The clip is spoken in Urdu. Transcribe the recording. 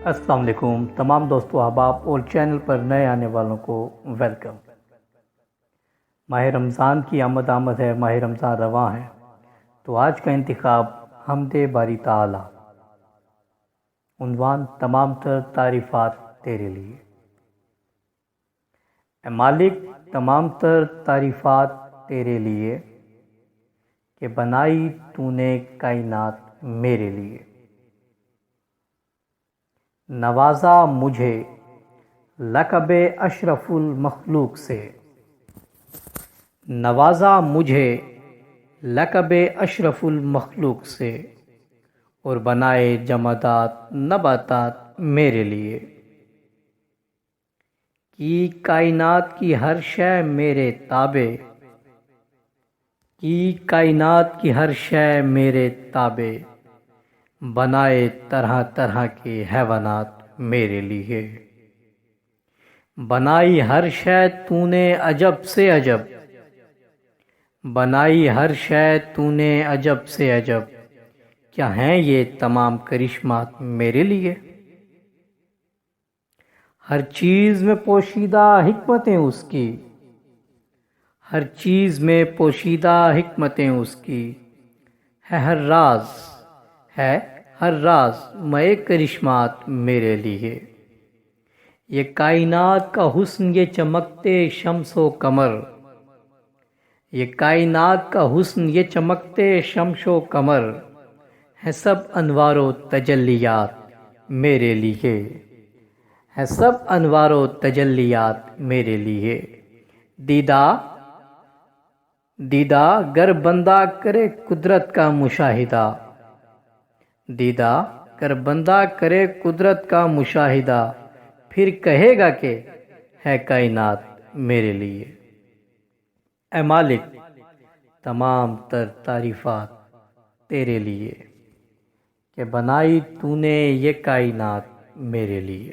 السلام علیکم تمام دوستو احباب اور چینل پر نئے آنے والوں کو ویلکم۔ ماہ رمضان کی آمد ہے، ماہ رمضان رواں ہے، تو آج کا انتخاب حمد باری تعالی۔ عنوان تمام تر تعریفات تیرے لیے۔ اے مالک، تمام تر تعریفات تیرے لیے کہ بنائی تو نے کائنات میرے لیے۔ نوازا مجھے لقب اشرف المخلوق سے، نوازا مجھے لقب اشرف المخلوق سے، اور بنائے جمادات نباتات میرے لیے۔ کی کائنات کی ہر شے میرے تابع، کی کائنات کی ہر شے میرے تابع، بنائے طرح طرح کے حیوانات میرے لیے۔ بنائی ہر شے تو نے عجب سے عجب، بنائی ہر شے تو نے عجب سے عجب، کیا ہیں یہ تمام کرشمات میرے لیے۔ ہر چیز میں پوشیدہ حکمتیں اس کی، ہر چیز میں پوشیدہ حکمتیں اس کی، ہے ہر راز، ہے ہر راز میں کرشمات میرے لیے۔ یہ کائنات کا حسن، یہ چمکتے شمس و قمر، یہ کائنات کا حسن، یہ چمکتے شمس و قمر، ہے سب انوار و تجلیات میرے لیے، ہے سب انوار و تجلیات میرے لیے۔ دیدہ گر بندہ کرے قدرت کا مشاہدہ، دیدہ گر بندہ کرے قدرت کا مشاہدہ، پھر کہے گا کہ ہے کائنات میرے لیے۔ اے مالک، تمام تر تعریفات تیرے لیے کہ بنائی تو نے یہ کائنات میرے لیے۔